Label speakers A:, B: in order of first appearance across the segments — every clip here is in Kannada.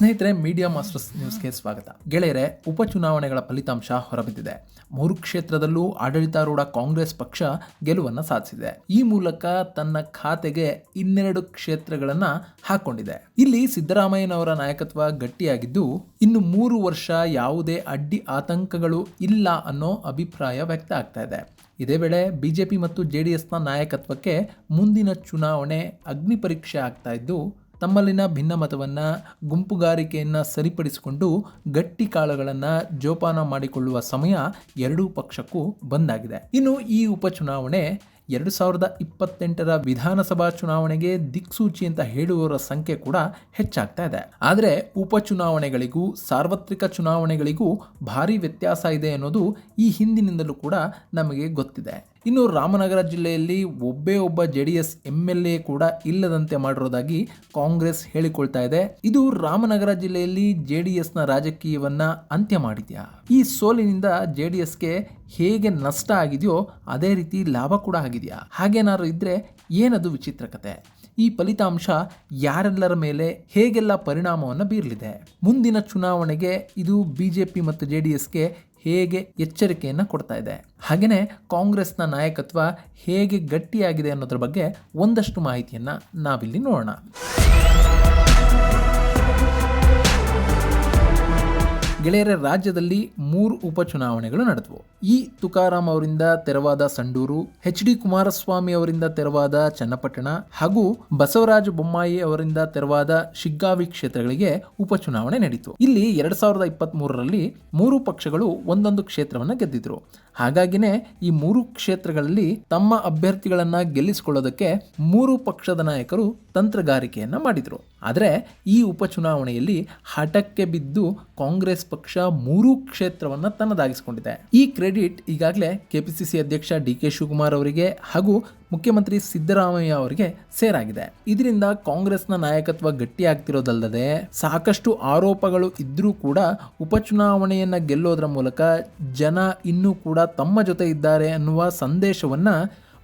A: ಸ್ನೇಹಿತರೆ, ಮೀಡಿಯಾ ಮಾಸ್ಟರ್ಸ್ ನ್ಯೂಸ್ಗೆ ಸ್ವಾಗತ. ಗೆಳೆಯರೆ, ಉಪಚುನಾವಣೆಗಳ ಫಲಿತಾಂಶ ಹೊರಬಿದ್ದಿದೆ. 3 ಕ್ಷೇತ್ರದಲ್ಲೂ ಆಡಳಿತಾರೂಢ ಕಾಂಗ್ರೆಸ್ ಪಕ್ಷ ಗೆಲುವನ್ನು ಸಾಧಿಸಿದೆ. ಈ ಮೂಲಕ ತನ್ನ ಖಾತೆಗೆ 12 ಕ್ಷೇತ್ರಗಳನ್ನ ಹಾಕೊಂಡಿದೆ. ಇಲ್ಲಿ ಸಿದ್ದರಾಮಯ್ಯನವರ ನಾಯಕತ್ವ ಗಟ್ಟಿಯಾಗಿದ್ದು, ಇನ್ನು 3 ವರ್ಷ ಯಾವುದೇ ಅಡ್ಡಿ ಆತಂಕಗಳು ಇಲ್ಲ ಅನ್ನೋ ಅಭಿಪ್ರಾಯ ವ್ಯಕ್ತ ಆಗ್ತಾ ಇದೆ. ಇದೇ ವೇಳೆ ಬಿಜೆಪಿ ಮತ್ತು ಜೆಡಿಎಸ್ನ ನಾಯಕತ್ವಕ್ಕೆ ಮುಂದಿನ ಚುನಾವಣೆ ಅಗ್ನಿ ಪರೀಕ್ಷೆ ಆಗ್ತಾ ಇದ್ದು, ತಮ್ಮಲ್ಲಿನ ಭಿನ್ನಮತವನ್ನ ಗುಂಪುಗಾರಿಕೆಯನ್ನ ಸರಿಪಡಿಸಿಕೊಂಡು ಗಟ್ಟಿ ಕಾಳುಗಳನ್ನು ಜೋಪಾನ ಮಾಡಿಕೊಳ್ಳುವ ಸಮಯ ಎರಡೂ ಪಕ್ಷಕ್ಕೂ ಬಂದಾಗಿದೆ. ಇನ್ನು ಈ ಉಪಚುನಾವಣೆ 2028ರ ವಿಧಾನಸಭಾ ಚುನಾವಣೆಗೆ ದಿಕ್ಸೂಚಿ ಅಂತ ಹೇಳುವವರ ಸಂಖ್ಯೆ ಕೂಡ ಹೆಚ್ಚಾಗ್ತಾ ಇದೆ. ಆದರೆ ಉಪಚುನಾವಣೆಗಳಿಗೂ ಸಾರ್ವತ್ರಿಕ ಚುನಾವಣೆಗಳಿಗೂ ಭಾರಿ ವ್ಯತ್ಯಾಸ ಇದೆ ಅನ್ನೋದು ಈ ಹಿಂದಿನಿಂದಲೂ ಕೂಡ ನಮಗೆ ಗೊತ್ತಿದೆ. ಇನ್ನು ರಾಮನಗರ ಜಿಲ್ಲೆಯಲ್ಲಿ ಒಬ್ಬ JDS MLA ಕೂಡ ಇಲ್ಲದಂತೆ ಮಾಡಿರೋದಾಗಿ ಕಾಂಗ್ರೆಸ್ ಹೇಳಿಕೊಳ್ತಾ ಇದೆ. ಇದು ರಾಮನಗರ ಜಿಲ್ಲೆಯಲ್ಲಿ JDSನ ರಾಜಕೀಯವನ್ನ ಅಂತ್ಯ ಮಾಡಿದ್ಯಾ? ಈ ಸೋಲಿನಿಂದ JDSಗೆ ಹೇಗೆ ನಷ್ಟ ಆಗಿದೆಯೋ ಅದೇ ರೀತಿ ಲಾಭ ಕೂಡ ಆಗಿದೆಯಾ? ಹಾಗೇನಾದ್ರು ಇದ್ರೆ ಏನದು ವಿಚಿತ್ರ ಕತೆ? ಈ ಫಲಿತಾಂಶ ಯಾರೆಲ್ಲರ ಮೇಲೆ ಹೇಗೆಲ್ಲ ಪರಿಣಾಮವನ್ನು ಬೀರಲಿದೆ? ಮುಂದಿನ ಚುನಾವಣೆಗೆ ಇದು ಬಿಜೆಪಿ ಮತ್ತು JDSಗೆ ಹೇಗೆ ಎಚ್ಚರಿಕೆಯನ್ನು ಕೊಡ್ತಾ ಇದೆ? ಹಾಗೆಯೇ ಕಾಂಗ್ರೆಸ್ನ ನಾಯಕತ್ವ ಹೇಗೆ ಗಟ್ಟಿಯಾಗಿದೆ ಅನ್ನೋದ್ರ ಬಗ್ಗೆ ಒಂದಷ್ಟು ಮಾಹಿತಿಯನ್ನು ನಾವಿಲ್ಲಿ ನೋಡೋಣ. ಗೆಳೆಯರ, ರಾಜ್ಯದಲ್ಲಿ 3 ಉಪಚುನಾವಣೆಗಳು ನಡೆದವು. ತುಕಾರಾಂ ಅವರಿಂದ ತೆರವಾದ ಸಂಡೂರು, HD ಕುಮಾರಸ್ವಾಮಿ ಅವರಿಂದ ತೆರವಾದ ಚನ್ನಪಟ್ಟಣ ಹಾಗೂ ಬಸವರಾಜ ಬೊಮ್ಮಾಯಿ ಅವರಿಂದ ತೆರವಾದ ಶಿಗ್ಗಾವಿ ಕ್ಷೇತ್ರಗಳಿಗೆ ಉಪಚುನಾವಣೆ ನಡೆಯಿತು. ಇಲ್ಲಿ 2023ರಲ್ಲಿ 3 ಪಕ್ಷಗಳು ಒಂದೊಂದು ಕ್ಷೇತ್ರವನ್ನು ಗೆದ್ದಿದ್ರು. ಹಾಗಾಗಿನೇ ಈ 3 ಕ್ಷೇತ್ರಗಳಲ್ಲಿ ತಮ್ಮ ಅಭ್ಯರ್ಥಿಗಳನ್ನ ಗೆಲ್ಲಿಸಿಕೊಳ್ಳೋದಕ್ಕೆ 3 ಪಕ್ಷದ ನಾಯಕರು ತಂತ್ರಗಾರಿಕೆಯನ್ನ ಮಾಡಿದ್ರು. ಆದರೆ ಈ ಉಪಚುನಾವಣೆಯಲ್ಲಿ ಹಠಕ್ಕೆ ಬಿದ್ದು ಕಾಂಗ್ರೆಸ್ ಪಕ್ಷ 3 ಕ್ಷೇತ್ರವನ್ನ ತನ್ನದಾಗಿಸಿಕೊಂಡಿದೆ. ಈ ಕ್ರೆಡಿಟ್ ಈಗಾಗಲೇ ಕೆಪಿಸಿಸಿ ಅಧ್ಯಕ್ಷ DK ಶಿವಕುಮಾರ್ ಅವರಿಗೆ ಹಾಗೂ ಮುಖ್ಯಮಂತ್ರಿ ಸಿದ್ದರಾಮಯ್ಯ ಅವರಿಗೆ ಸೇರಾಗಿದೆ. ಇದರಿಂದ ಕಾಂಗ್ರೆಸ್ನ ನಾಯಕತ್ವ ಗಟ್ಟಿಯಾಗ್ತಿರೋದಲ್ಲದೆ ಸಾಕಷ್ಟು ಆರೋಪಗಳು ಇದ್ರೂ ಕೂಡ ಉಪಚುನಾವಣೆಯನ್ನ ಗೆಲ್ಲೋದ್ರ ಮೂಲಕ ಜನ ಇನ್ನೂ ಕೂಡ ತಮ್ಮ ಜೊತೆ ಇದ್ದಾರೆ ಅನ್ನುವ ಸಂದೇಶವನ್ನ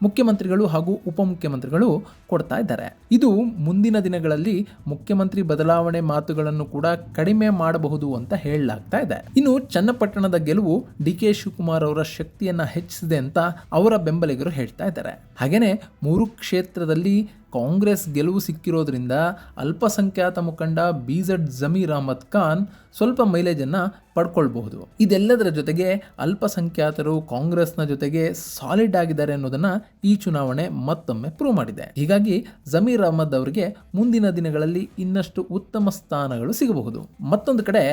A: ಮುಖ್ಯಮಂತ್ರಿಗಳು ಹಾಗೂ ಉಪಮುಖ್ಯಮಂತ್ರಿಗಳು ಕೊಡ್ತಾ ಇದ್ದಾರೆ. ಇದು ಮುಂದಿನ ದಿನಗಳಲ್ಲಿ ಮುಖ್ಯಮಂತ್ರಿ ಬದಲಾವಣೆ ಮಾತುಗಳನ್ನು ಕೂಡ ಕಡಿಮೆ ಮಾಡಬಹುದು ಅಂತ ಹೇಳಲಾಗ್ತಾ ಇದೆ. ಇನ್ನು ಚನ್ನಪಟ್ಟಣದ ಗೆಲುವು DK ಶಿವಕುಮಾರ್ ಅವರ ಶಕ್ತಿಯನ್ನ ಹೆಚ್ಚಿಸಿದೆ ಅಂತ ಅವರ ಬೆಂಬಲಿಗರು ಹೇಳ್ತಾ ಇದ್ದಾರೆ. ಹಾಗೇನೆ 3 ಕ್ಷೇತ್ರದಲ್ಲಿ ಕಾಂಗ್ರೆಸ್ ಗೆಲುವು ಸಿಕ್ಕಿರೋದ್ರಿಂದ ಅಲ್ಪಸಂಖ್ಯಾತ ಮುಖಂಡ BZ ಜಮೀರ್ ಅಹಮದ್ ಖಾನ್ ಸ್ವಲ್ಪ ಮೈಲೇಜನ್ನು ಪಡ್ಕೊಳ್ಬಹುದು. ಇದೆಲ್ಲದರ ಜೊತೆಗೆ ಅಲ್ಪಸಂಖ್ಯಾತರು ಕಾಂಗ್ರೆಸ್ನ ಜೊತೆಗೆ ಸಾಲಿಡ್ ಆಗಿದ್ದಾರೆ ಅನ್ನೋದನ್ನ ಈ ಚುನಾವಣೆ ಮತ್ತೊಮ್ಮೆ ಪ್ರೂವ್ ಮಾಡಿದೆ. ಹೀಗಾಗಿ ಜಮೀರ್ ಅಹಮದ್ ಅವರಿಗೆ ಮುಂದಿನ ದಿನಗಳಲ್ಲಿ ಇನ್ನಷ್ಟು ಉತ್ತಮ ಸ್ಥಾನಗಳು ಸಿಗಬಹುದು. ಮತ್ತೊಂದು ಕಡೆ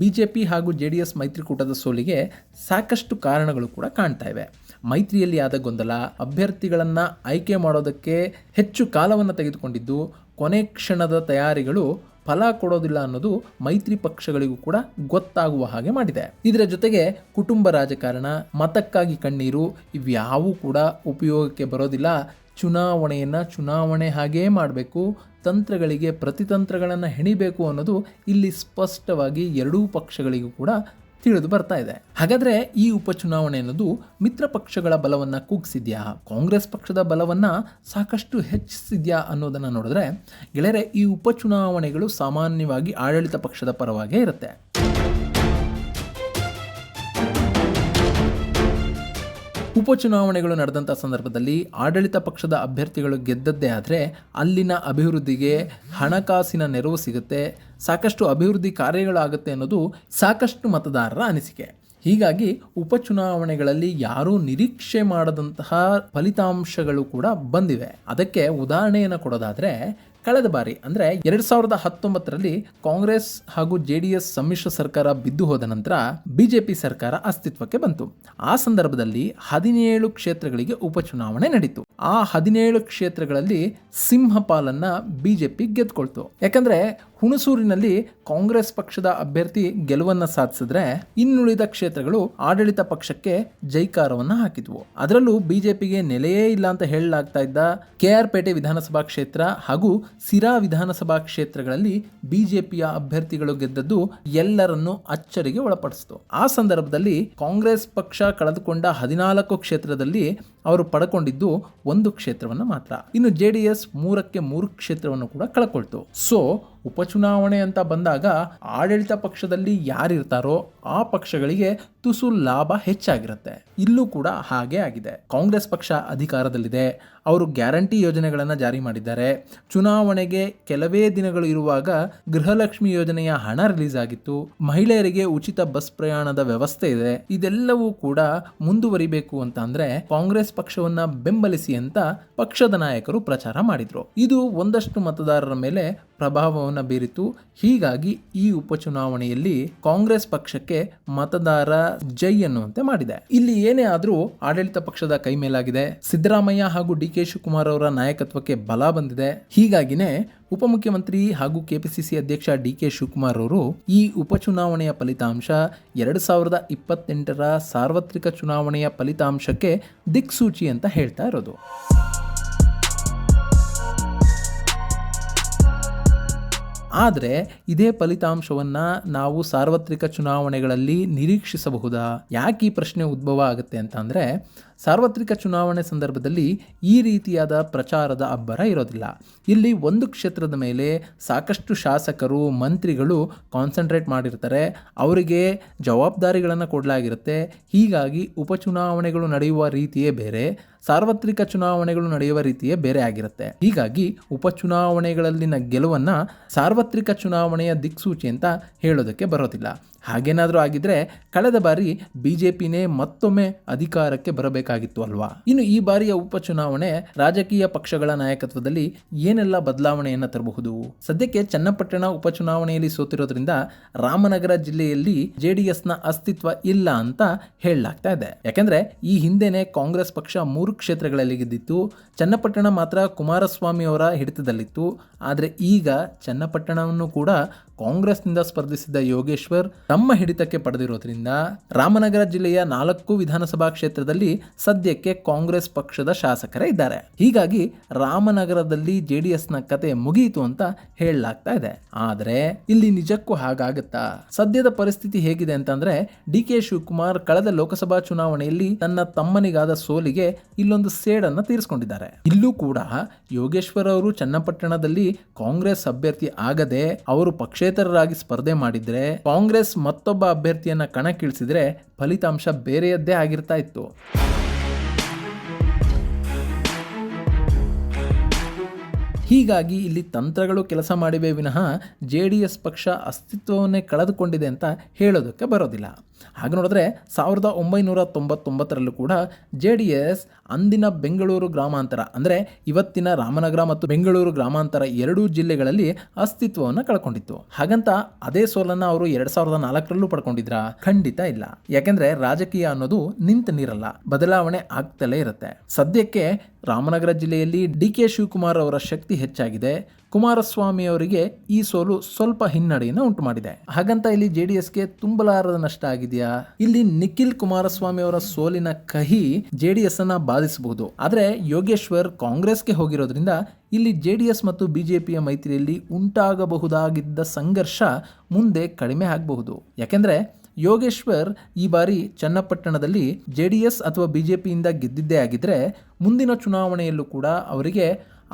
A: ಬಿಜೆಪಿ ಹಾಗೂ JDS ಮೈತ್ರಿಕೂಟದ ಸೋಲಿಗೆ ಸಾಕಷ್ಟು ಕಾರಣಗಳು ಕೂಡ ಕಾಣ್ತಾ ಇವೆ. ಮೈತ್ರಿಯಲ್ಲಿ ಆದ ಗೊಂದಲ, ಅಭ್ಯರ್ಥಿಗಳನ್ನ ಆಯ್ಕೆ ಮಾಡೋದಕ್ಕೆ ಹೆಚ್ಚು ಕಾಲವನ್ನು ತೆಗೆದುಕೊಂಡಿದ್ದು, ಕೊನೆ ಕ್ಷಣದ ತಯಾರಿಗಳು ಫಲ ಕೊಡೋದಿಲ್ಲ ಅನ್ನೋದು ಮೈತ್ರಿ ಪಕ್ಷಗಳಿಗೂ ಕೂಡ ಗೊತ್ತಾಗುವ ಹಾಗೆ ಮಾಡಿದೆ. ಇದರ ಜೊತೆಗೆ ಕುಟುಂಬ ರಾಜಕಾರಣ, ಮತಕ್ಕಾಗಿ ಕಣ್ಣೀರು ಇವ್ಯಾವೂ ಕೂಡ ಉಪಯೋಗಕ್ಕೆ ಬರೋದಿಲ್ಲ. ಚುನಾವಣೆ ಹಾಗೇ ಮಾಡಬೇಕು, ತಂತ್ರಗಳಿಗೆ ಪ್ರತಿತಂತ್ರಗಳನ್ನು ಹೆಣಿಬೇಕು ಅನ್ನೋದು ಇಲ್ಲಿ ಸ್ಪಷ್ಟವಾಗಿ ಎರಡೂ ಪಕ್ಷಗಳಿಗೂ ಕೂಡ ತಿಳಿದು ಬರ್ತಾ ಇದೆ. ಹಾಗಾದ್ರೆ ಈ ಉಪಚುನಾವಣೆ ಅನ್ನೋದು ಮಿತ್ರ ಪಕ್ಷಗಳ ಬಲವನ್ನ ಕುಗ್ಗಿಸಿದ್ಯಾ, ಕಾಂಗ್ರೆಸ್ ಪಕ್ಷದ ಬಲವನ್ನ ಸಾಕಷ್ಟು ಹೆಚ್ಚಿಸಿದ್ಯಾ ಅನ್ನೋದನ್ನ ನೋಡಿದ್ರೆ ಗೆಳೆಯರೆ, ಈ ಉಪಚುನಾವಣೆಗಳು ಸಾಮಾನ್ಯವಾಗಿ ಆಡಳಿತ ಪಕ್ಷದ ಪರವಾಗೇ ಇರುತ್ತೆ. ಉಪಚುನಾವಣೆಗಳು ನಡೆದಂಥ ಸಂದರ್ಭದಲ್ಲಿ ಆಡಳಿತ ಪಕ್ಷದ ಅಭ್ಯರ್ಥಿಗಳು ಗೆದ್ದದ್ದೇ ಆದರೆ ಅಲ್ಲಿನ ಅಭಿವೃದ್ಧಿಗೆ ಹಣಕಾಸಿನ ನೆರವು ಸಿಗುತ್ತೆ, ಸಾಕಷ್ಟು ಅಭಿವೃದ್ಧಿ ಕಾರ್ಯಗಳಾಗುತ್ತೆ ಅನ್ನೋದು ಸಾಕಷ್ಟು ಮತದಾರರ ಅನಿಸಿಕೆ. ಹೀಗಾಗಿ ಉಪಚುನಾವಣೆಗಳಲ್ಲಿ ಯಾರೂ ನಿರೀಕ್ಷೆ ಮಾಡದಂತಹ ಫಲಿತಾಂಶಗಳು ಕೂಡ ಬಂದಿವೆ. ಅದಕ್ಕೆ ಉದಾಹರಣೆಯನ್ನು ಕೊಡೋದಾದರೆ, ಕಳೆದ ಬಾರಿ ಅಂದರೆ 2019ರಲ್ಲಿ ಕಾಂಗ್ರೆಸ್ ಹಾಗೂ JDS ಸಮ್ಮಿಶ್ರ ಸರ್ಕಾರ ಬಿದ್ದು ಹೋದ ನಂತರ ಬಿಜೆಪಿ ಸರ್ಕಾರ ಅಸ್ತಿತ್ವಕ್ಕೆ ಬಂತು. ಆ ಸಂದರ್ಭದಲ್ಲಿ 17 ಕ್ಷೇತ್ರಗಳಿಗೆ ಉಪಚುನಾವಣೆ ನಡೀತು. ಆ 17 ಕ್ಷೇತ್ರಗಳಲ್ಲಿ ಸಿಂಹಪಾಲನ್ನ ಬಿಜೆಪಿ ಗೆದ್ಕೊಳ್ತು. ಯಾಕಂದ್ರೆ ಹುಣಸೂರಿನಲ್ಲಿ ಕಾಂಗ್ರೆಸ್ ಪಕ್ಷದ ಅಭ್ಯರ್ಥಿ ಗೆಲುವನ್ನ ಸಾಧಿಸಿದ್ರೆ ಇನ್ನುಳಿದ ಕ್ಷೇತ್ರಗಳು ಆಡಳಿತ ಪಕ್ಷಕ್ಕೆ ಜೈಕಾರವನ್ನ ಹಾಕಿದ್ವು. ಅದರಲ್ಲೂ ಬಿಜೆಪಿಗೆ ನೆಲೆಯೇ ಇಲ್ಲ ಅಂತ ಹೇಳಲಾಗ್ತಾ ಇದ್ದ KR ಪೇಟೆ ವಿಧಾನಸಭಾ ಕ್ಷೇತ್ರ ಹಾಗೂ ಸಿರಾ ವಿಧಾನಸಭಾ ಕ್ಷೇತ್ರಗಳಲ್ಲಿ ಬಿಜೆಪಿಯ ಅಭ್ಯರ್ಥಿಗಳು ಗೆದ್ದದ್ದು ಎಲ್ಲರನ್ನೂ ಅಚ್ಚರಿಗೆ ಒಳಪಡಿಸಿತು. ಆ ಸಂದರ್ಭದಲ್ಲಿ ಕಾಂಗ್ರೆಸ್ ಪಕ್ಷ ಕಳೆದುಕೊಂಡ 14 ಕ್ಷೇತ್ರದಲ್ಲಿ ಅವರು ಪಡ್ಕೊಂಡಿದ್ದು 1 ಕ್ಷೇತ್ರವನ್ನು ಮಾತ್ರ. ಇನ್ನು JDS 3ಕ್ಕೆ 3 ಕ್ಷೇತ್ರವನ್ನು ಕೂಡ ಕಳ್ಕೊಳ್ತು. ಸೊ ಉಪಚುನಾವಣೆ ಅಂತ ಬಂದಾಗ ಆಡಳಿತ ಪಕ್ಷದಲ್ಲಿ ಯಾರಿರ್ತಾರೋ ಆ ಪಕ್ಷಗಳಿಗೆ ತುಸು ಲಾಭ ಹೆಚ್ಚಾಗಿರುತ್ತೆ. ಇಲ್ಲೂ ಕೂಡ ಹಾಗೆ ಆಗಿದೆ. ಕಾಂಗ್ರೆಸ್ ಪಕ್ಷ ಅಧಿಕಾರದಲ್ಲಿದೆ, ಅವರು ಗ್ಯಾರಂಟಿ ಯೋಜನೆಗಳನ್ನು ಜಾರಿ ಮಾಡಿದ್ದಾರೆ. ಚುನಾವಣೆಗೆ ಕೆಲವೇ ದಿನಗಳು ಇರುವಾಗ ಗೃಹಲಕ್ಷ್ಮಿ ಯೋಜನೆಯ ಹಣ ರಿಲೀಸ್ ಆಗಿತ್ತು. ಮಹಿಳೆಯರಿಗೆ ಉಚಿತ ಬಸ್ ಪ್ರಯಾಣದ ವ್ಯವಸ್ಥೆ ಇದೆ. ಇದೆಲ್ಲವೂ ಕೂಡ ಮುಂದುವರಿಬೇಕು ಅಂತ ಅಂದ್ರೆ ಕಾಂಗ್ರೆಸ್ ಪಕ್ಷವನ್ನ ಬೆಂಬಲಿಸಿ ಅಂತ ಪಕ್ಷದ ನಾಯಕರು ಪ್ರಚಾರ ಮಾಡಿದ್ರು. ಇದು ಒಂದಷ್ಟು ಮತದಾರರ ಮೇಲೆ ಪ್ರಭಾವವನ್ನು ಬೀರಿತು. ಹೀಗಾಗಿ ಈ ಉಪಚುನಾವಣೆಯಲ್ಲಿ ಕಾಂಗ್ರೆಸ್ ಪಕ್ಷಕ್ಕೆ ಮತದಾರ ಜೈ ಅನ್ನುವಂತೆ ಮಾಡಿದೆ. ಇಲ್ಲಿ ಏನೇ ಆದ್ರೂ ಆಡಳಿತ ಪಕ್ಷದ ಕೈ ಮೇಲಾಗಿದೆ. ಸಿದ್ದರಾಮಯ್ಯ ಹಾಗೂ DK ಶಿವಕುಮಾರ್ ಅವರ ನಾಯಕತ್ವಕ್ಕೆ ಬಲ ಬಂದಿದೆ. ಹೀಗಾಗಿನೇ ಉಪಮುಖ್ಯಮಂತ್ರಿ ಹಾಗೂ KPCC ಅಧ್ಯಕ್ಷ DK ಶಿವಕುಮಾರ್ ಅವರು ಈ ಉಪಚುನಾವಣೆಯ ಫಲಿತಾಂಶ 2028ರ ಸಾರ್ವತ್ರಿಕ ಚುನಾವಣೆಯ ಫಲಿತಾಂಶಕ್ಕೆ ದಿಕ್ಸೂಚಿ ಅಂತ ಹೇಳ್ತಾ ಇರೋದು. ಆದರೆ ಇದೇ ಫಲಿತಾಂಶವನ್ನು ನಾವು ಸಾರ್ವತ್ರಿಕ ಚುನಾವಣೆಗಳಲ್ಲಿ ನಿರೀಕ್ಷಿಸಬಹುದಾ? ಯಾಕೆ ಈ ಪ್ರಶ್ನೆ ಉದ್ಭವ ಆಗುತ್ತೆ ಅಂತ ಅಂದರೆ, ಸಾರ್ವತ್ರಿಕ ಚುನಾವಣೆ ಸಂದರ್ಭದಲ್ಲಿ ಈ ರೀತಿಯಾದ ಪ್ರಚಾರದ ಅಬ್ಬರ ಇರೋದಿಲ್ಲ. ಇಲ್ಲಿ ಒಂದು ಕ್ಷೇತ್ರದ ಮೇಲೆ ಸಾಕಷ್ಟು ಶಾಸಕರು, ಮಂತ್ರಿಗಳು ಕಾನ್ಸಂಟ್ರೇಟ್ ಮಾಡಿರ್ತಾರೆ. ಅವರಿಗೆ ಜವಾಬ್ದಾರಿಗಳನ್ನು ಕೊಡಲಾಗಿರುತ್ತೆ. ಹೀಗಾಗಿ ಉಪಚುನಾವಣೆಗಳು ನಡೆಯುವ ರೀತಿಯೇ ಬೇರೆ, ಸಾರ್ವತ್ರಿಕ ಚುನಾವಣೆಗಳು ನಡೆಯುವ ರೀತಿಯೇ ಬೇರೆ ಆಗಿರುತ್ತೆ. ಹೀಗಾಗಿ ಉಪಚುನಾವಣೆಗಳಲ್ಲಿನ ಗೆಲುವನ್ನು ಸಾರ್ವತ್ರಿಕ ಚುನಾವಣೆಯ ದಿಕ್ಸೂಚಿ ಅಂತ ಹೇಳೋದಕ್ಕೆ ಬರೋದಿಲ್ಲ. ಹಾಗೇನಾದರೂ ಆಗಿದ್ರೆ ಕಳೆದ ಬಾರಿ BJPನೇ ಮತ್ತೊಮ್ಮೆ ಅಧಿಕಾರಕ್ಕೆ ಬರಬೇಕಾಗಿತ್ತು ಅಲ್ವಾ? ಇನ್ನು ಈ ಬಾರಿಯ ಉಪಚುನಾವಣೆ ರಾಜಕೀಯ ಪಕ್ಷಗಳ ನಾಯಕತ್ವದಲ್ಲಿ ಏನೆಲ್ಲ ಬದಲಾವಣೆಯನ್ನು ತರಬಹುದು? ಸದ್ಯಕ್ಕೆ ಚನ್ನಪಟ್ಟಣ ಉಪಚುನಾವಣೆಯಲ್ಲಿ ಸೋತಿರೋದ್ರಿಂದ ರಾಮನಗರ ಜಿಲ್ಲೆಯಲ್ಲಿ JDSನ ಅಸ್ತಿತ್ವ ಇಲ್ಲ ಅಂತ ಹೇಳಲಾಗ್ತಾ ಇದೆ. ಯಾಕೆಂದ್ರೆ ಈ ಹಿಂದೆನೆ ಕಾಂಗ್ರೆಸ್ ಪಕ್ಷ 3 ಕ್ಷೇತ್ರಗಳಲ್ಲಿ ಗೆದ್ದಿತ್ತು. ಚನ್ನಪಟ್ಟಣ ಮಾತ್ರ ಕುಮಾರಸ್ವಾಮಿ ಅವರ ಹಿಡಿತದಲ್ಲಿತ್ತು. ಆದರೆ ಈಗ ಚನ್ನಪಟ್ಟಣವನ್ನು ಕೂಡ ಕಾಂಗ್ರೆಸ್ನಿಂದ ಸ್ಪರ್ಧಿಸಿದ್ದ ಯೋಗೇಶ್ವರ್ ತಮ್ಮ ಹಿಡಿತಕ್ಕೆ ಪಡೆದಿರೋದ್ರಿಂದ ರಾಮನಗರ ಜಿಲ್ಲೆಯ 4 ವಿಧಾನಸಭಾ ಕ್ಷೇತ್ರದಲ್ಲಿ ಸದ್ಯಕ್ಕೆ ಕಾಂಗ್ರೆಸ್ ಪಕ್ಷದ ಶಾಸಕರೇ ಇದ್ದಾರೆ. ಹೀಗಾಗಿ ರಾಮನಗರದಲ್ಲಿ JDSನ ಕತೆ ಮುಗಿಯಿತು ಅಂತ ಹೇಳಲಾಗ್ತಾ ಇದೆ. ಆದರೆ ಇಲ್ಲಿ ನಿಜಕ್ಕೂ ಹಾಗಾಗುತ್ತಾ? ಸದ್ಯದ ಪರಿಸ್ಥಿತಿ ಹೇಗಿದೆ ಅಂತಂದ್ರೆ, DK ಶಿವಕುಮಾರ್ ಕಳೆದ ಲೋಕಸಭಾ ಚುನಾವಣೆಯಲ್ಲಿ ತನ್ನ ತಮ್ಮನಿಗಾದ ಸೋಲಿಗೆ ಇಲ್ಲೊಂದು ಸೇಡನ್ನು ತೀರಿಸಿಕೊಂಡಿದ್ದಾರೆ. ಇಲ್ಲೂ ಕೂಡ ಯೋಗೇಶ್ವರ್ ಅವರು ಚನ್ನಪಟ್ಟಣದಲ್ಲಿ ಕಾಂಗ್ರೆಸ್ ಅಭ್ಯರ್ಥಿ ಆಗದೆ ಅವರು ಪಕ್ಷೇತರರಾಗಿ ಸ್ಪರ್ಧೆ ಮಾಡಿದ್ರೆ, ಕಾಂಗ್ರೆಸ್ ಮತ್ತೊಬ್ಬ ಅಭ್ಯರ್ಥಿಯನ್ನ ಕಣಕ್ಕಿಳಿಸಿದ್ರೆ ಫಲಿತಾಂಶ ಬೇರೆಯದ್ದೇ ಆಗಿರ್ತಾ ಇತ್ತು. ಹೀಗಾಗಿ ಇಲ್ಲಿ ತಂತ್ರಗಳು ಕೆಲಸ ಮಾಡಿವೆ ವಿನಃ JDS ಪಕ್ಷ ಅಸ್ತಿತ್ವವನ್ನೇ ಕಳೆದುಕೊಂಡಿದೆ ಅಂತ ಹೇಳೋದಕ್ಕೆ ಬರೋದಿಲ್ಲ. ಹಾಗೆ ನೋಡಿದ್ರೆ 1999ರಲ್ಲೂ ಕೂಡ JDS ಅಂದಿನ ಬೆಂಗಳೂರು ಗ್ರಾಮಾಂತರ ಅಂದರೆ ಇವತ್ತಿನ ರಾಮನಗರ ಮತ್ತು ಬೆಂಗಳೂರು ಗ್ರಾಮಾಂತರ 2 ಜಿಲ್ಲೆಗಳಲ್ಲಿ ಅಸ್ತಿತ್ವವನ್ನು ಕಳ್ಕೊಂಡಿತ್ತು. ಹಾಗಂತ ಅದೇ ಸೋಲನ್ನು ಅವರು 2004ರಲ್ಲೂ ಪಡ್ಕೊಂಡಿದ್ರಾ? ಖಂಡಿತ ಇಲ್ಲ. ಯಾಕೆಂದ್ರೆ ರಾಜಕೀಯ ಅನ್ನೋದು ನಿಂತ ನೀರಲ್ಲ, ಬದಲಾವಣೆ ಆಗ್ತಲೇ ಇರುತ್ತೆ. ಸದ್ಯಕ್ಕೆ ರಾಮನಗರ ಜಿಲ್ಲೆಯಲ್ಲಿ DK ಶಿವಕುಮಾರ್ ಅವರ ಶಕ್ತಿ ಹೆಚ್ಚಾಗಿದೆ. ಕುಮಾರಸ್ವಾಮಿ ಅವರಿಗೆ ಈ ಸೋಲು ಸ್ವಲ್ಪ ಹಿನ್ನಡೆಯನ್ನು ಉಂಟು ಮಾಡಿದೆ. ಹಾಗಂತ ಇಲ್ಲಿ JDSಗೆ ತುಂಬಲಾರದ ನಷ್ಟ ಆಗಿದೆಯಾ? ಇಲ್ಲಿ ನಿಖಿಲ್ ಕುಮಾರಸ್ವಾಮಿ ಅವರ ಸೋಲಿನ ಕಹಿ JDS ಅನ್ನ ಬಾಧಿಸಬಹುದು. ಆದ್ರೆ ಯೋಗೇಶ್ವರ್ ಕಾಂಗ್ರೆಸ್ಗೆ ಹೋಗಿರೋದ್ರಿಂದ ಇಲ್ಲಿ JDS ಮತ್ತು BJPಯ ಮೈತ್ರಿಯಲ್ಲಿ ಉಂಟಾಗಬಹುದಾಗಿದ್ದ ಸಂಘರ್ಷ ಮುಂದೆ ಕಡಿಮೆ ಆಗಬಹುದು. ಯಾಕೆಂದ್ರೆ ಯೋಗೇಶ್ವರ್ ಈ ಬಾರಿ ಚನ್ನಪಟ್ಟಣದಲ್ಲಿ JDS ಅಥವಾ BJPಯಿಂದ ಗೆದ್ದಿದ್ದೇ ಆಗಿದ್ರೆ ಮುಂದಿನ ಚುನಾವಣೆಯಲ್ಲೂ ಕೂಡ ಅವರಿಗೆ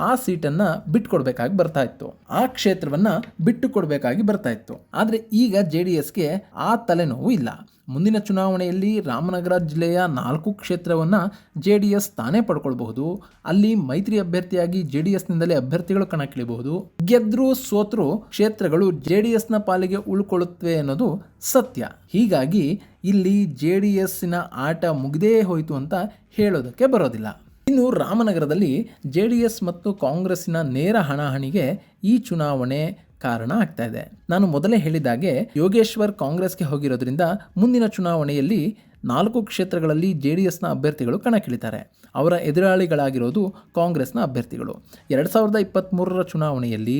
A: ಆ ಸೀಟನ್ನು ಬಿಟ್ಟುಕೊಡ್ಬೇಕಾಗಿ ಬರ್ತಾ ಇತ್ತು, ಆ ಕ್ಷೇತ್ರವನ್ನು ಬಿಟ್ಟು ಕೊಡಬೇಕಾಗಿ ಬರ್ತಾ ಇತ್ತು. ಆದರೆ ಈಗ JDSಗೆ ಆ ತಲೆನೋವು ಇಲ್ಲ. ಮುಂದಿನ ಚುನಾವಣೆಯಲ್ಲಿ ರಾಮನಗರ ಜಿಲ್ಲೆಯ 4 ಕ್ಷೇತ್ರವನ್ನು JDS ತಾನೇ ಪಡ್ಕೊಳ್ಬಹುದು. ಅಲ್ಲಿ ಮೈತ್ರಿ ಅಭ್ಯರ್ಥಿಯಾಗಿ JDSನಿಂದಲೇ ಅಭ್ಯರ್ಥಿಗಳು ಕಣಕ್ಕಿಳಿಬಹುದು. ಗೆದ್ರೂ ಸೋತ್ರೂ ಕ್ಷೇತ್ರಗಳು JDSನ ಪಾಲಿಗೆ ಉಳ್ಕೊಳ್ಳುತ್ತವೆ ಅನ್ನೋದು ಸತ್ಯ. ಹೀಗಾಗಿ ಇಲ್ಲಿ JDSನ ಆಟ ಮುಗಿದೇ ಹೋಯಿತು ಅಂತ ಹೇಳೋದಕ್ಕೆ ಬರೋದಿಲ್ಲ. ಇನ್ನು ರಾಮನಗರದಲ್ಲಿ JDS ಮತ್ತು ಕಾಂಗ್ರೆಸ್ಸಿನ ನೇರ ಹಣಾಹಣಿಗೆ ಈ ಚುನಾವಣೆ ಕಾರಣ ಆಗ್ತಾ ಇದೆ. ನಾನು ಮೊದಲೇ ಹೇಳಿದಾಗೆ ಯೋಗೇಶ್ವರ್ ಕಾಂಗ್ರೆಸ್ಗೆ ಹೋಗಿರೋದ್ರಿಂದ ಮುಂದಿನ ಚುನಾವಣೆಯಲ್ಲಿ 4 ಕ್ಷೇತ್ರಗಳಲ್ಲಿ JDSನ ಅಭ್ಯರ್ಥಿಗಳು ಕಣಕ್ಕಿಳಿತಾರೆ. ಅವರ ಎದುರಾಳಿಗಳಾಗಿರೋದು ಕಾಂಗ್ರೆಸ್ನ ಅಭ್ಯರ್ಥಿಗಳು. 2023ರ ಚುನಾವಣೆಯಲ್ಲಿ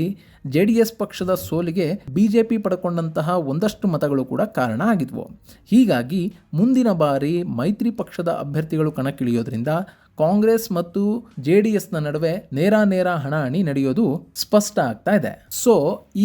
A: JDS ಪಕ್ಷದ ಸೋಲಿಗೆ BJP ಪಡ್ಕೊಂಡಂತಹ ಒಂದಷ್ಟು ಮತಗಳು ಕೂಡ ಕಾರಣ ಆಗಿದ್ವು. ಹೀಗಾಗಿ ಮುಂದಿನ ಬಾರಿ ಮೈತ್ರಿ ಪಕ್ಷದ ಅಭ್ಯರ್ಥಿಗಳು ಕಣಕ್ಕಿಳಿಯೋದ್ರಿಂದ ಕಾಂಗ್ರೆಸ್ ಮತ್ತು ಜೆಡಿಎಸ್ ನ ನಡುವೆ ನೇರ ಹಣಾಹಣಿ ನಡೆಯೋದು ಸ್ಪಷ್ಟ ಆಗ್ತಾ ಇದೆ. ಸೊ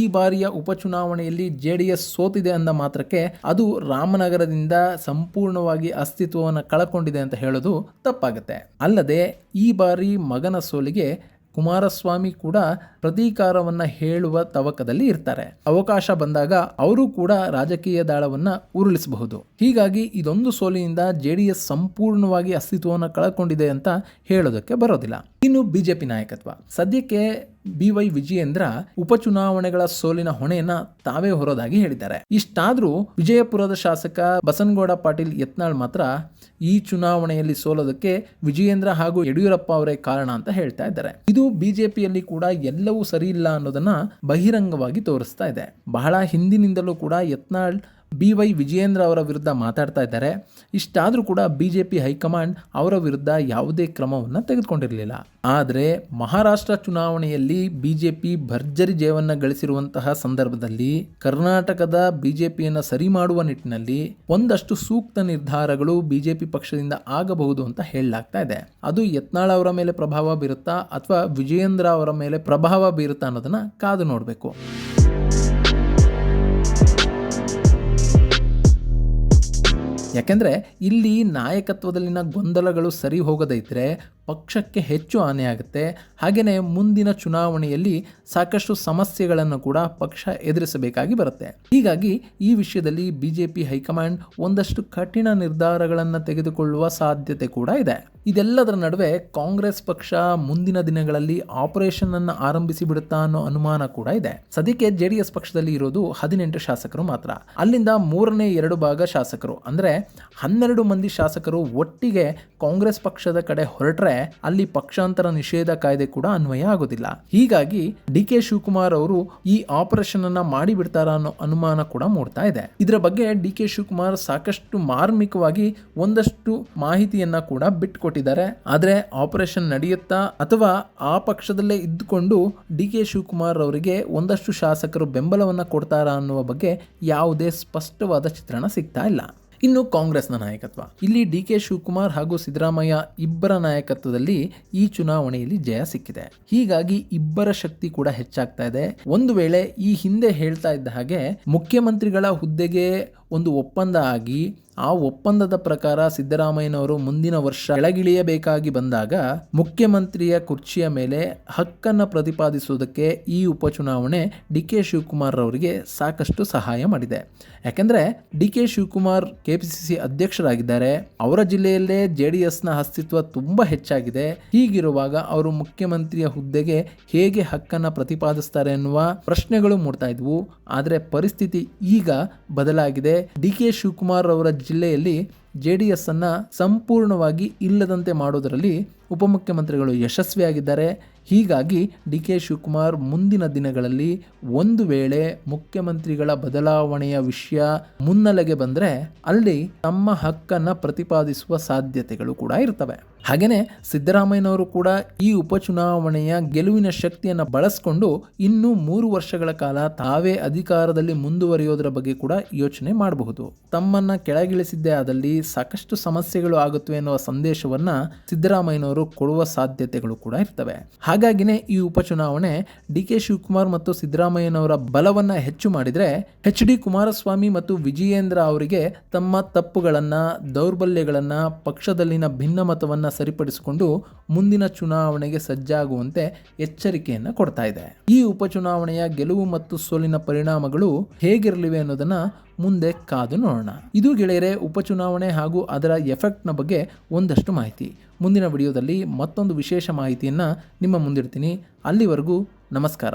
A: ಈ ಬಾರಿಯ ಉಪಚುನಾವಣೆಯಲ್ಲಿ ಜೆಡಿಎಸ್ ಸೋತಿದೆ ಅಂದ ಮಾತ್ರಕ್ಕೆ ಅದು ರಾಮನಗರದಿಂದ ಸಂಪೂರ್ಣವಾಗಿ ಅಸ್ತಿತ್ವವನ್ನು ಕಳಕೊಂಡಿದೆ ಅಂತ ಹೇಳೋದು ತಪ್ಪಾಗುತ್ತೆ. ಅಲ್ಲದೆ ಈ ಬಾರಿ ಮಗನ ಸೋಲಿಗೆ ಕುಮಾರಸ್ವಾಮಿ ಕೂಡ ಪ್ರತೀಕಾರವನ್ನ ಹೇಳುವ ತವಕದಲ್ಲಿ ಇರ್ತಾರೆ. ಅವಕಾಶ ಬಂದಾಗ ಅವರು ಕೂಡ ರಾಜಕೀಯ ದಾಳವನ್ನ ಉರುಳಿಸಬಹುದು. ಹೀಗಾಗಿ ಇದೊಂದು ಸೋಲಿನಿಂದ ಜೆಡಿಎಸ್ ಸಂಪೂರ್ಣವಾಗಿ ಅಸ್ತಿತ್ವವನ್ನು ಕಳಕೊಂಡಿದೆ ಅಂತ ಹೇಳೋದಕ್ಕೆ ಬರೋದಿಲ್ಲ. ಇನ್ನು ಬಿಜೆಪಿ ನಾಯಕತ್ವ ಸದ್ಯಕ್ಕೆ BY ವಿಜಯೇಂದ್ರ ಉಪಚುನಾವಣೆಗಳ ಸೋಲಿನ ಹೊಣೆಯನ್ನ ತಾವೇ ಹೊರೋದಾಗಿ ಹೇಳಿದ್ದಾರೆ. ಇಷ್ಟಾದ್ರೂ ವಿಜಯಪುರದ ಶಾಸಕ ಬಸನಗೌಡ ಪಾಟೀಲ್ ಯತ್ನಾಳ್ ಮಾತ್ರ ಈ ಚುನಾವಣೆಯಲ್ಲಿ ಸೋಲೋದಕ್ಕೆ ವಿಜಯೇಂದ್ರ ಹಾಗೂ ಯಡಿಯೂರಪ್ಪ ಅವರೇ ಕಾರಣ ಅಂತ ಹೇಳ್ತಾ ಇದ್ದಾರೆ. ಇದು ಬಿಜೆಪಿಯಲ್ಲಿ ಕೂಡ ಎಲ್ಲವೂ ಸರಿ ಇಲ್ಲ ಅನ್ನೋದನ್ನ ಬಹಿರಂಗವಾಗಿ ತೋರಿಸ್ತಾ ಇದೆ. ಬಹಳ ಹಿಂದಿನಿಂದಲೂ ಕೂಡ ಯತ್ನಾಳ್ BY ವಿಜಯೇಂದ್ರ ಅವರ ವಿರುದ್ಧ ಮಾತಾಡ್ತಾ ಇದ್ದಾರೆ. ಇಷ್ಟಾದರೂ ಕೂಡ ಬಿಜೆಪಿ ಹೈಕಮಾಂಡ್ ಅವರ ವಿರುದ್ಧ ಯಾವುದೇ ಕ್ರಮವನ್ನು ತೆಗೆದುಕೊಂಡಿರಲಿಲ್ಲ. ಆದರೆ ಮಹಾರಾಷ್ಟ್ರ ಚುನಾವಣೆಯಲ್ಲಿ ಬಿಜೆಪಿ ಭರ್ಜರಿ ಜಯವನ್ನು ಗಳಿಸಿರುವಂತಹ ಸಂದರ್ಭದಲ್ಲಿ ಕರ್ನಾಟಕದ ಬಿಜೆಪಿಯನ್ನು ಸರಿ ಮಾಡುವ ನಿಟ್ಟಿನಲ್ಲಿ ಒಂದಷ್ಟು ಸೂಕ್ತ ನಿರ್ಧಾರಗಳು ಬಿಜೆಪಿ ಪಕ್ಷದಿಂದ ಆಗಬಹುದು ಅಂತ ಹೇಳಲಾಗ್ತಾ ಇದೆ. ಅದು ಯತ್ನಾಳ್ ಅವರ ಮೇಲೆ ಪ್ರಭಾವ ಬೀರುತ್ತಾ ಅಥವಾ ವಿಜಯೇಂದ್ರ ಅವರ ಮೇಲೆ ಪ್ರಭಾವ ಬೀರುತ್ತಾ ಅನ್ನೋದನ್ನ ಕಾದು ನೋಡಬೇಕು. ಯಾಕೆಂದರೆ ಇಲ್ಲಿ ನಾಯಕತ್ವದಲ್ಲಿನ ಗೊಂದಲಗಳು ಸರಿ ಹೋಗದೇ ಇದ್ದರೆ ಪಕ್ಷಕ್ಕೆ ಹೆಚ್ಚು ಹಾನಿಯಾಗುತ್ತೆ. ಹಾಗೆಯೇ ಮುಂದಿನ ಚುನಾವಣೆಯಲ್ಲಿ ಸಾಕಷ್ಟು ಸಮಸ್ಯೆಗಳನ್ನು ಕೂಡ ಪಕ್ಷ ಎದುರಿಸಬೇಕಾಗಿ ಬರುತ್ತೆ. ಹೀಗಾಗಿ ಈ ವಿಷಯದಲ್ಲಿ ಬಿಜೆಪಿ ಹೈಕಮಾಂಡ್ ಒಂದಷ್ಟು ಕಠಿಣ ನಿರ್ಧಾರಗಳನ್ನು ತೆಗೆದುಕೊಳ್ಳುವ ಸಾಧ್ಯತೆ ಕೂಡ ಇದೆ. ಇದೆಲ್ಲದರ ನಡುವೆ ಕಾಂಗ್ರೆಸ್ ಪಕ್ಷ ಮುಂದಿನ ದಿನಗಳಲ್ಲಿ ಆಪರೇಷನ್ ಅನ್ನು ಆರಂಭಿಸಿ ಬಿಡುತ್ತಾ ಅನ್ನೋ ಅನುಮಾನ ಕೂಡ ಇದೆ. ಸದ್ಯಕ್ಕೆ ಜೆಡಿಎಸ್ ಪಕ್ಷದಲ್ಲಿ ಇರೋದು 18 ಶಾಸಕರು ಮಾತ್ರ. ಅಲ್ಲಿಂದ 3/2 ಭಾಗ ಶಾಸಕರು ಅಂದ್ರೆ 12 ಮಂದಿ ಶಾಸಕರು ಒಟ್ಟಿಗೆ ಕಾಂಗ್ರೆಸ್ ಪಕ್ಷದ ಕಡೆ ಹೊರಟ್ರೆ ಅಲ್ಲಿ ಪಕ್ಷಾಂತರ ನಿಷೇಧ ಕಾಯ್ದೆ ಕೂಡ ಅನ್ವಯ ಆಗೋದಿಲ್ಲ. ಹೀಗಾಗಿ DK ಶಿವಕುಮಾರ್ ಅವರು ಈ ಆಪರೇಷನ್ ಅನ್ನ ಮಾಡಿ ಬಿಡ್ತಾರ ಅನ್ನೋ ಅನುಮಾನ ಕೂಡ ಮೂಡ್ತಾ ಇದೆ. ಇದರ ಬಗ್ಗೆ DK ಶಿವಕುಮಾರ್ ಸಾಕಷ್ಟು ಮಾರ್ಮಿಕವಾಗಿ ಒಂದಷ್ಟು ಮಾಹಿತಿಯನ್ನ ಕೂಡ ಬಿಟ್ಟುಕೊಟ್ಟಿದ್ದಾರೆ. ಆದ್ರೆ ಆಪರೇಷನ್ ನಡೆಯುತ್ತಾ ಅಥವಾ ಆ ಪಕ್ಷದಲ್ಲೇ ಇದ್ದುಕೊಂಡು DK ಶಿವಕುಮಾರ್ ಅವರಿಗೆ ಒಂದಷ್ಟು ಶಾಸಕರು ಬೆಂಬಲವನ್ನ ಕೊಡ್ತಾರಾ ಅನ್ನುವ ಬಗ್ಗೆ ಯಾವುದೇ ಸ್ಪಷ್ಟವಾದ ಚಿತ್ರಣ ಸಿಗ್ತಾ ಇಲ್ಲ. ಇನ್ನು ಕಾಂಗ್ರೆಸ್ನ ನಾಯಕತ್ವ ಇಲ್ಲಿ DK ಶಿವಕುಮಾರ್ ಹಾಗೂ ಸಿದ್ದರಾಮಯ್ಯ ಇಬ್ಬರ ನಾಯಕತ್ವದಲ್ಲಿ ಈ ಚುನಾವಣೆಯಲ್ಲಿ ಜಯ ಸಿಕ್ಕಿದೆ. ಹೀಗಾಗಿ ಇಬ್ಬರ ಶಕ್ತಿ ಕೂಡ ಹೆಚ್ಚಾಗ್ತಾ ಇದೆ. ಒಂದು ವೇಳೆ ಈ ಹಿಂದೆ ಹೇಳ್ತಾ ಇದ್ದ ಹಾಗೆ ಮುಖ್ಯಮಂತ್ರಿಗಳ ಹುದ್ದೆಗೆ ಒಂದು ಒಪ್ಪಂದ ಆಗಿ ಆ ಒಪ್ಪಂದದ ಪ್ರಕಾರ ಸಿದ್ದರಾಮಯ್ಯನವರು ಮುಂದಿನ ವರ್ಷ ಕೆಳಗಿಳಿಯಬೇಕಾಗಿ ಬಂದಾಗ ಮುಖ್ಯಮಂತ್ರಿಯ ಕುರ್ಚಿಯ ಮೇಲೆ ಹಕ್ಕನ್ನು ಪ್ರತಿಪಾದಿಸುವುದಕ್ಕೆ ಈ ಉಪಚುನಾವಣೆ DK ಶಿವಕುಮಾರ್ ಅವರಿಗೆ ಸಾಕಷ್ಟು ಸಹಾಯ ಮಾಡಿದೆ. ಯಾಕೆಂದರೆ DK ಶಿವಕುಮಾರ್ KPCC ಅಧ್ಯಕ್ಷರಾಗಿದ್ದಾರೆ. ಅವರ ಜಿಲ್ಲೆಯಲ್ಲೇ JDSನ ಅಸ್ತಿತ್ವ ತುಂಬಾ ಹೆಚ್ಚಾಗಿದೆ. ಹೀಗಿರುವಾಗ ಅವರು ಮುಖ್ಯಮಂತ್ರಿಯ ಹುದ್ದೆಗೆ ಹೇಗೆ ಹಕ್ಕನ್ನು ಪ್ರತಿಪಾದಿಸ್ತಾರೆ ಎನ್ನುವ ಪ್ರಶ್ನೆಗಳು ಮೂಡ್ತಾ ಇದ್ವು. ಆದರೆ ಪರಿಸ್ಥಿತಿ ಈಗ ಬದಲಾಗಿದೆ. DK ಶಿವಕುಮಾರ್ ಅವರ ಜಿಲ್ಲೆಯಲ್ಲಿ JDS ಅನ್ನ ಸಂಪೂರ್ಣವಾಗಿ ಇಲ್ಲದಂತೆ ಮಾಡೋದರಲ್ಲಿ ಉಪಮುಖ್ಯಮಂತ್ರಿಗಳು ಯಶಸ್ವಿಯಾಗಿದ್ದಾರೆ. ಹೀಗಾಗಿ DK ಶಿವಕುಮಾರ್ ಮುಂದಿನ ದಿನಗಳಲ್ಲಿ ಒಂದು ವೇಳೆ ಮುಖ್ಯಮಂತ್ರಿಗಳ ಬದಲಾವಣೆಯ ವಿಷಯ ಮುನ್ನೆಲೆಗೆ ಬಂದರೆ ಅಲ್ಲಿ ತಮ್ಮ ಹಕ್ಕನ್ನು ಪ್ರತಿಪಾದಿಸುವ ಸಾಧ್ಯತೆಗಳು ಕೂಡ ಇರ್ತವೆ. ಹಾಗೆಯೇ ಸಿದ್ದರಾಮಯ್ಯನವರು ಕೂಡ ಈ ಉಪಚುನಾವಣೆಯ ಗೆಲುವಿನ ಶಕ್ತಿಯನ್ನು ಬಳಸಿಕೊಂಡು ಇನ್ನೂ 3 ವರ್ಷಗಳ ಕಾಲ ತಾವೇ ಅಧಿಕಾರದಲ್ಲಿ ಮುಂದುವರಿಯೋದರ ಬಗ್ಗೆ ಕೂಡ ಯೋಚನೆ ಮಾಡಬಹುದು. ತಮ್ಮನ್ನ ಕೆಳಗಿಳಿಸಿದ್ದೇ ಆದಲ್ಲಿ ಸಾಕಷ್ಟು ಸಮಸ್ಯೆಗಳು ಆಗುತ್ತವೆ ಎನ್ನುವ ಸಂದೇಶವನ್ನ ಸಿದ್ದರಾಮಯ್ಯನವರು ಕೊಡುವ ಸಾಧ್ಯತೆಗಳು ಕೂಡ ಇರ್ತವೆ. ಹಾಗಾಗಿನೇ ಈ ಉಪಚುನಾವಣೆ DK ಶಿವಕುಮಾರ್ ಮತ್ತು ಸಿದ್ದರಾಮಯ್ಯನವರ ಬಲವನ್ನ ಹೆಚ್ಚು ಮಾಡಿದ್ರೆ HD ಕುಮಾರಸ್ವಾಮಿ ಮತ್ತು ವಿಜಯೇಂದ್ರ ಅವರಿಗೆ ತಮ್ಮ ತಪ್ಪುಗಳನ್ನ ದೌರ್ಬಲ್ಯಗಳನ್ನ ಪಕ್ಷದಲ್ಲಿನ ಭಿನ್ನಮತವನ್ನ ಸರಿಪಡಿಸಿಕೊಂಡು ಮುಂದಿನ ಚುನಾವಣೆಗೆ ಸಜ್ಜಾಗುವಂತೆ ಎಚ್ಚರಿಕೆಯನ್ನು ಕೊಡ್ತಾ ಇದೆ. ಈ ಉಪಚುನಾವಣೆಯ ಗೆಲುವು ಮತ್ತು ಸೋಲಿನ ಪರಿಣಾಮಗಳು ಹೇಗಿರಲಿವೆ ಅನ್ನೋದನ್ನ ಮುಂದೆ ಕಾದು ನೋಡೋಣ. ಇದು ಗೆಳೆಯರೆ ಉಪಚುನಾವಣೆ ಹಾಗೂ ಅದರ ಎಫೆಕ್ಟ್ನ ಬಗ್ಗೆ ಒಂದಷ್ಟು ಮಾಹಿತಿ. ಮುಂದಿನ ವಿಡಿಯೋದಲ್ಲಿ ಮತ್ತೊಂದು ವಿಶೇಷ ಮಾಹಿತಿಯನ್ನು ನಿಮ್ಮ ಮುಂದಿಡ್ತೀನಿ. ಅಲ್ಲಿವರೆಗೂ ನಮಸ್ಕಾರ.